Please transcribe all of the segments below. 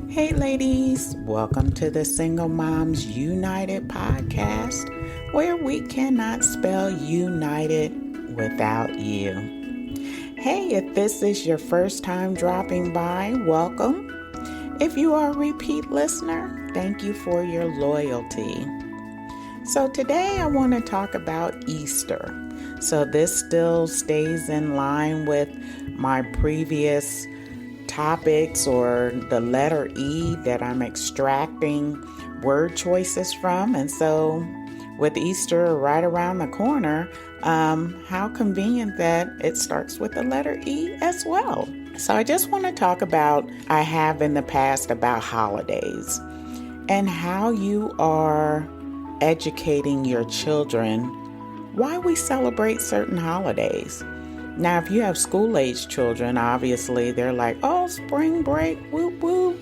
Hey, ladies, welcome to the Single Moms United podcast, where we cannot spell united without you. Hey, if this is your first time dropping by, welcome. If you are a repeat listener, thank you for your loyalty. So, today I want to talk about Easter. So, this still stays in line with my previous topics or the letter E that I'm extracting word choices from. And so with Easter right around the corner, how convenient that it starts with the letter E as well. So I just want to talk about, I have in the past about holidays and how you are educating your children why we celebrate certain holidays. Now, if you have school-age children, obviously they're like, oh, spring break, whoop, whoop.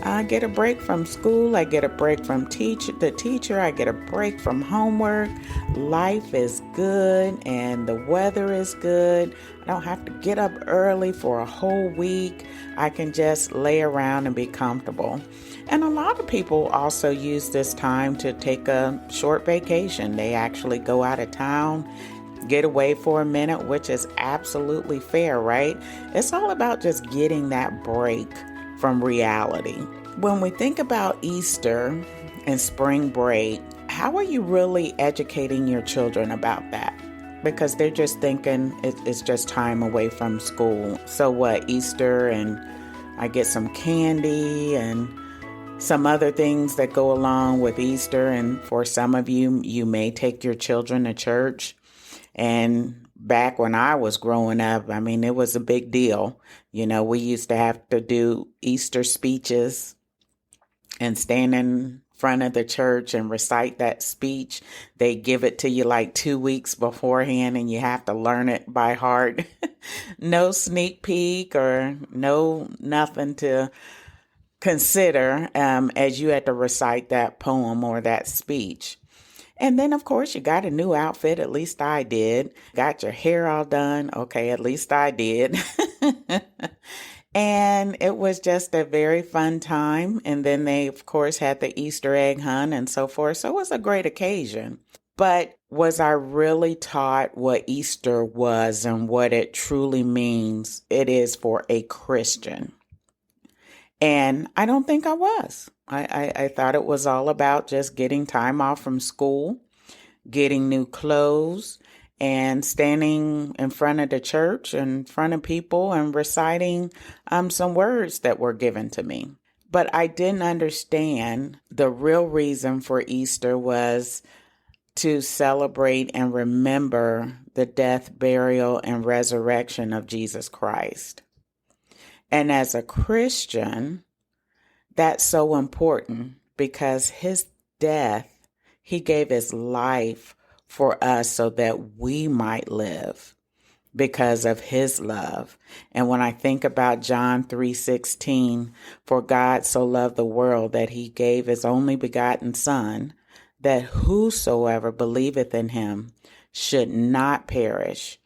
I get a break from school. I get a break from the teacher. I get a break from homework. Life is good and the weather is good. I don't have to get up early for a whole week. I can just lay around and be comfortable. And a lot of people also use this time to take a short vacation. They actually go out of town, get away for a minute, which is absolutely fair, right? It's all about just getting that break from reality. When we think about Easter and spring break, how are you really educating your children about that? Because they're just thinking it's just time away from school. So what, Easter, and I get some candy and some other things that go along with Easter. And for some of you, you may take your children to church. And back when I was growing up, I mean, it was a big deal. You know, we used to have to do Easter speeches and stand in front of the church and recite that speech. They give it to you like 2 weeks beforehand and you have to learn it by heart. No sneak peek or nothing to consider as you had to recite that poem or that speech. And then, of course, you got a new outfit. At least I did. Got your hair all done. Okay, at least I did. And it was just a very fun time. And then they, of course, had the Easter egg hunt and so forth. So it was a great occasion. But was I really taught what Easter was and what it truly means it is for a Christian? And I don't think I was. I thought it was all about just getting time off from school, getting new clothes, and standing in front of the church, in front of people, and reciting some words that were given to me. But I didn't understand the real reason for Easter was to celebrate and remember the death, burial, and resurrection of Jesus Christ. And as a Christian, that's so important because his death, he gave his life for us so that we might live because of his love. And when I think about John 3:16, for God so loved the world that he gave his only begotten Son, that whosoever believeth in him should not perish,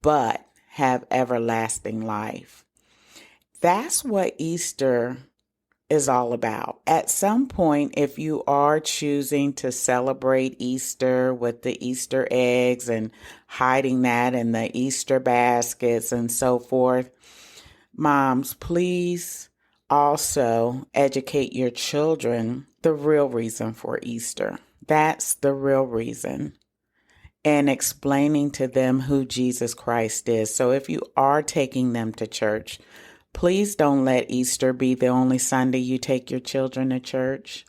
but have everlasting life. That's what Easter is all about. At some point, if you are choosing to celebrate Easter with the Easter eggs and hiding that in the Easter baskets and so forth, moms, please also educate your children the real reason for Easter. That's the real reason. And explaining to them who Jesus Christ is. So if you are taking them to church, please don't let Easter be the only Sunday you take your children to church.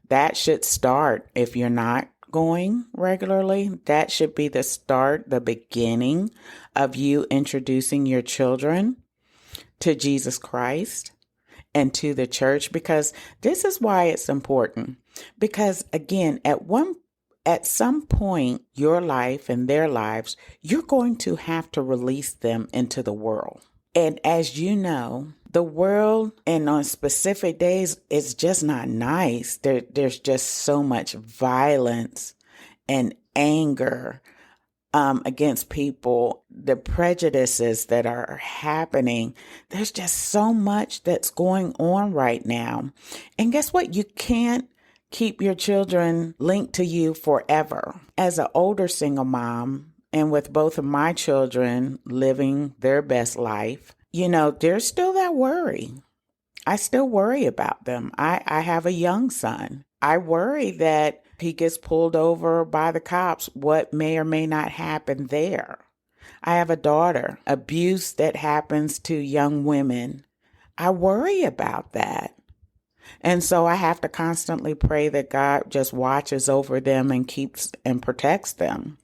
That should start, if you're not going regularly, that should be the start, the beginning of you introducing your children to Jesus Christ and to the church, because this is why it's important. Because again, at some point, your life and their lives, you're going to have to release them into the world. And as you know, the world and on specific days, it's just not nice. There's just so much violence and anger against people, the prejudices that are happening. There's just so much that's going on right now. And guess what? You can't keep your children linked to you forever. As an older single mom, and with both of my children living their best life, there's still that worry. I still worry about them. I have a young son. I worry that he gets pulled over by the cops, what may or may not happen there. I have a daughter, abuse that happens to young women. I worry about that. And so I have to constantly pray that God just watches over them and keeps and protects them,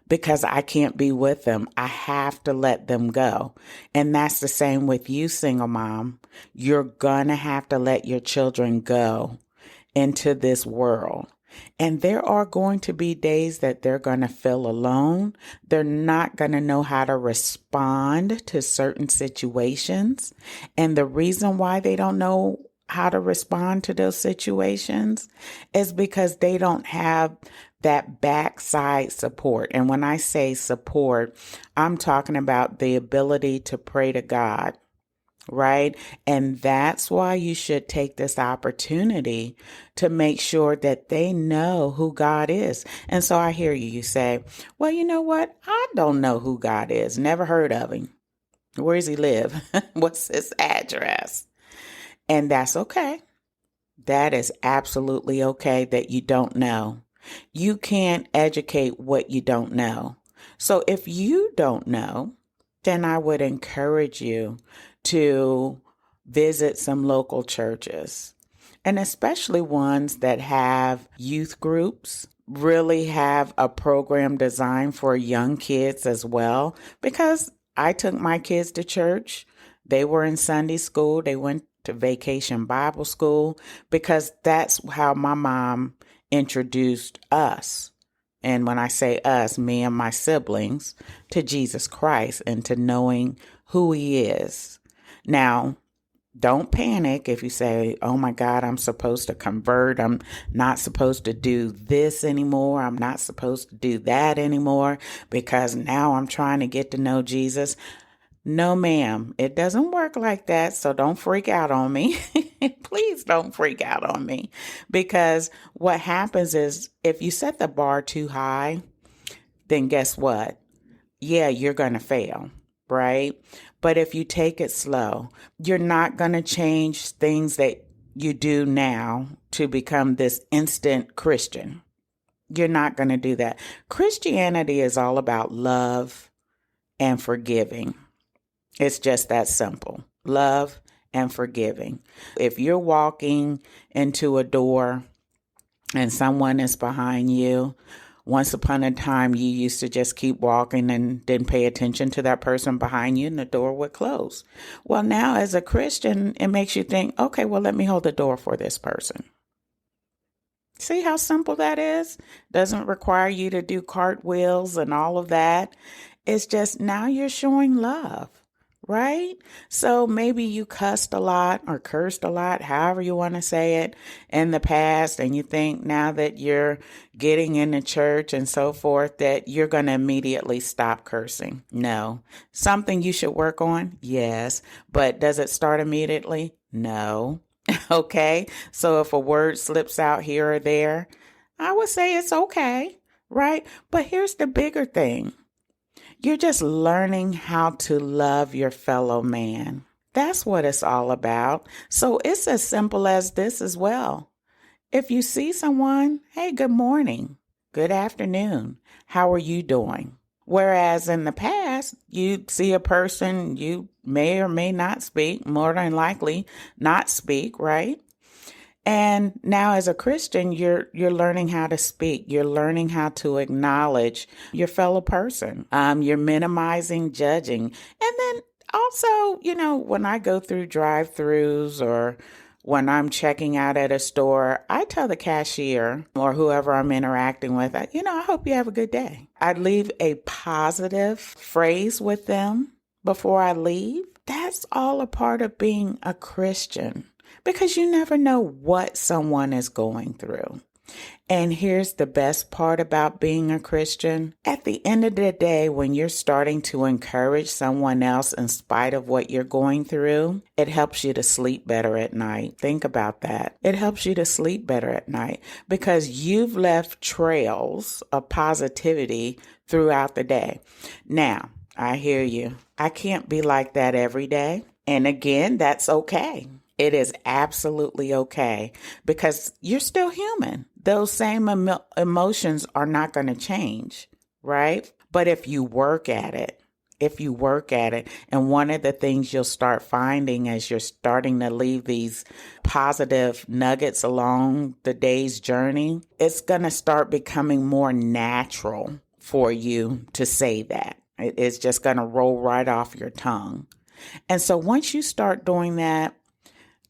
because I can't be with them. I have to let them go. And that's the same with you, single mom. You're gonna have to let your children go into this world. And there are going to be days that they're going to feel alone. They're not going to know how to respond to certain situations. And the reason why they don't know how to respond to those situations is because they don't have that backside support. And when I say support, I'm talking about the ability to pray to God. Right? And that's why you should take this opportunity to make sure that they know who God is. And so I hear you. You say, well, you know what? I don't know who God is. Never heard of him. Where does he live? What's his address? And that's okay. That is absolutely okay that you don't know. You can't educate what you don't know. So if you don't know, then I would encourage you to visit some local churches, and especially ones that have youth groups, really have a program designed for young kids as well. Because I took my kids to church. They were in Sunday school. They went to Vacation Bible School, because that's how my mom introduced us. And when I say us, me and my siblings, to Jesus Christ and to knowing who he is. Now, don't panic if you say, oh my God, I'm supposed to convert. I'm not supposed to do this anymore. I'm not supposed to do that anymore because now I'm trying to get to know Jesus. No, ma'am, it doesn't work like that. So don't freak out on me. Please don't freak out on me, because what happens is if you set the bar too high, then guess what? Yeah, you're going to fail, right? But if you take it slow, you're not going to change things that you do now to become this instant Christian. You're not going to do that. Christianity is all about love and forgiving. It's just that simple. Love and forgiving. If you're walking into a door and someone is behind you, once upon a time, you used to just keep walking and didn't pay attention to that person behind you and the door would close. Well, now as a Christian, it makes you think, okay, well, let me hold the door for this person. See how simple that is? Doesn't require you to do cartwheels and all of that. It's just now you're showing love. Right? So maybe you cussed a lot or cursed a lot, however you want to say it, in the past, and you think now that you're getting into church and so forth that you're going to immediately stop cursing. No. Something you should work on? Yes. But does it start immediately? No. Okay. So if a word slips out here or there, I would say it's okay. Right? But here's the bigger thing. You're just learning how to love your fellow man. That's what it's all about. So it's as simple as this as well. If you see someone, hey, good morning, good afternoon, how are you doing? Whereas in the past, you'd see a person, you may or may not speak, more than likely not speak, right? And now as a Christian, you're learning how to speak. You're learning how to acknowledge your fellow person. You're minimizing judging. And then also, when I go through drive-thrus or when I'm checking out at a store, I tell the cashier or whoever I'm interacting with, I hope you have a good day. I leave a positive phrase with them before I leave. That's all a part of being a Christian. Because you never know what someone is going through. And here's the best part about being a Christian. At the end of the day, when you're starting to encourage someone else in spite of what you're going through, it helps you to sleep better at night. Think about that. It helps you to sleep better at night because you've left trails of positivity throughout the day. Now, I hear you. I can't be like that every day. And again, that's okay. It is absolutely okay because you're still human. Those same emotions are not going to change, right? But if you work at it, and one of the things you'll start finding as you're starting to leave these positive nuggets along the day's journey, it's going to start becoming more natural for you to say that. It's just going to roll right off your tongue. And so once you start doing that,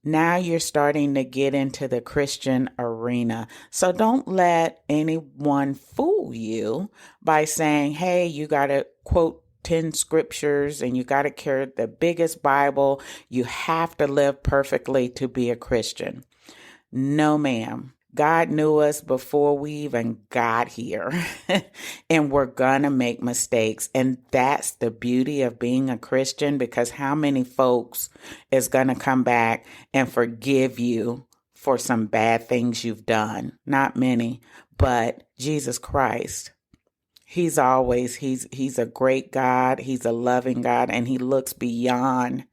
now you're starting to get into the Christian arena. So don't let anyone fool you by saying, hey, you got to quote 10 scriptures and you got to carry the biggest Bible. You have to live perfectly to be a Christian. No, ma'am. God knew us before we even got here, and we're going to make mistakes. And that's the beauty of being a Christian, because how many folks is going to come back and forgive you for some bad things you've done? Not many, but Jesus Christ. He's a great God. He's a loving God, and he looks beyond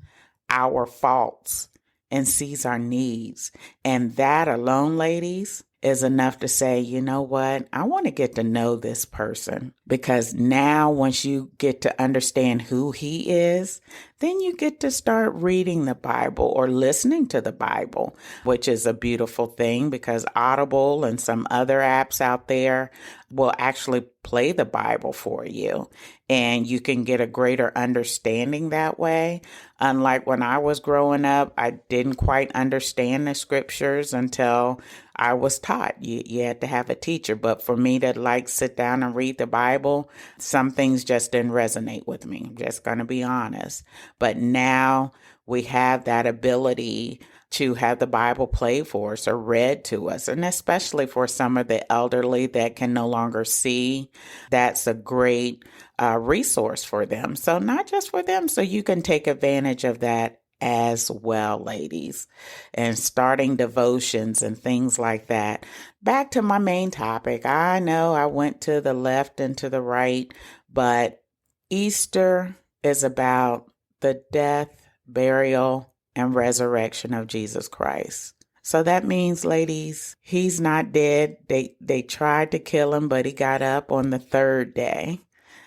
our faults and sees our needs. And that alone, ladies, is enough to say, you know what? I want to get to know this person, because now once you get to understand who he is, then you get to start reading the Bible or listening to the Bible, which is a beautiful thing because Audible and some other apps out there will actually play the Bible for you. And you can get a greater understanding that way. Unlike when I was growing up, I didn't quite understand the scriptures until I was taught. You had to have a teacher. But for me to sit down and read the Bible, some things just didn't resonate with me. I'm just going to be honest. But now we have that ability to have the Bible played for us or read to us. And especially for some of the elderly that can no longer see, that's a great resource for them. So not just for them, so you can take advantage of that as well, ladies, and starting devotions and things like that. Back to my main topic. I know I went to the left and to the right, but Easter is about the death, burial, and resurrection of Jesus Christ. So that means, ladies, he's not dead. They tried to kill him, but he got up on the third day.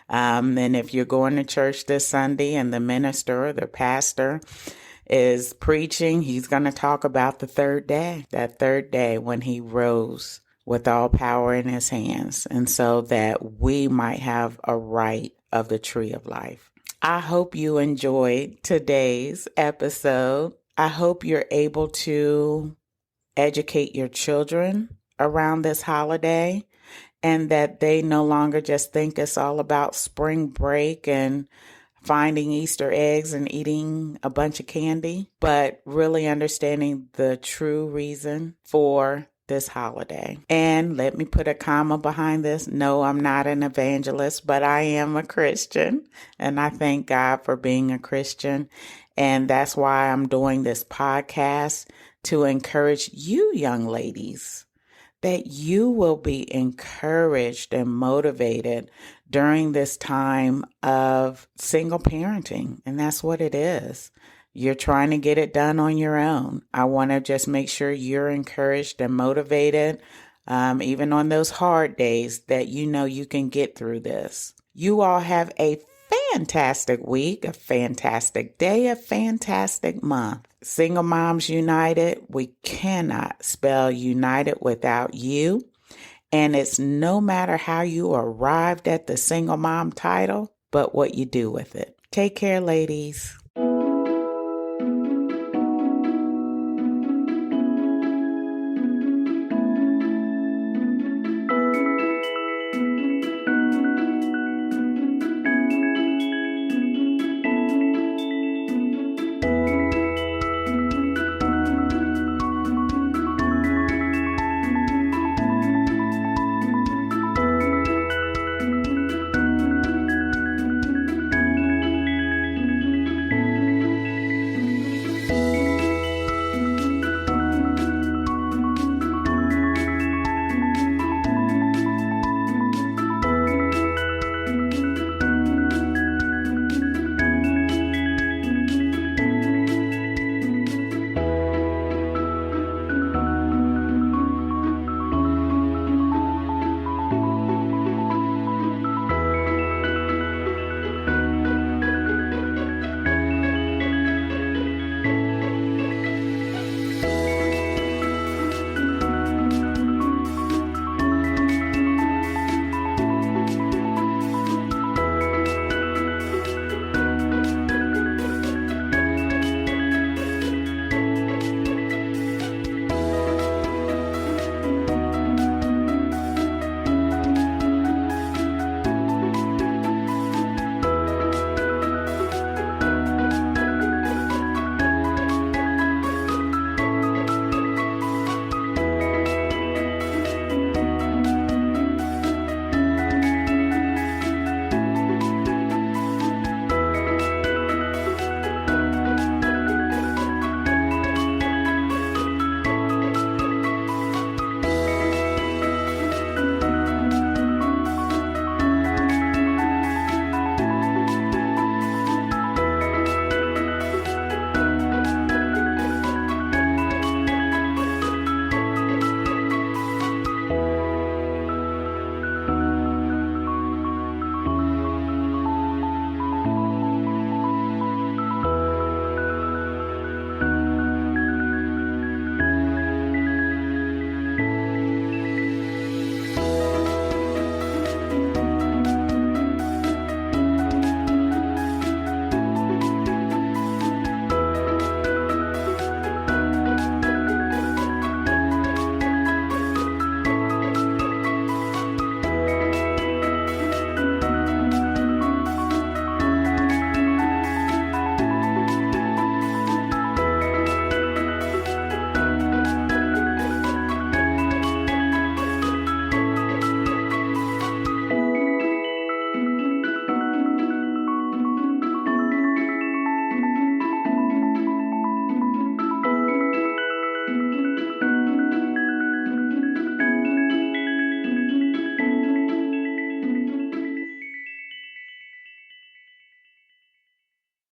And if you're going to church this Sunday and the minister or the pastor is preaching, he's going to talk about the third day, that third day when he rose with all power in his hands. And so that we might have a right of the tree of life. I hope you enjoyed today's episode. I hope you're able to educate your children around this holiday, and that they no longer just think it's all about spring break and finding Easter eggs and eating a bunch of candy, but really understanding the true reason for this holiday. And let me put a comma behind this. No, I'm not an evangelist, but I am a Christian, and I thank God for being a Christian. And that's why I'm doing this podcast, to encourage you young ladies, that you will be encouraged and motivated during this time of single parenting. And that's what it is. You're trying to get it done on your own. I want to just make sure you're encouraged and motivated, even on those hard days, that you know you can get through this. You all have a fantastic week, a fantastic day, a fantastic month. Single Moms United, we cannot spell united without you. And it's no matter how you arrived at the single mom title, but what you do with it. Take care, ladies.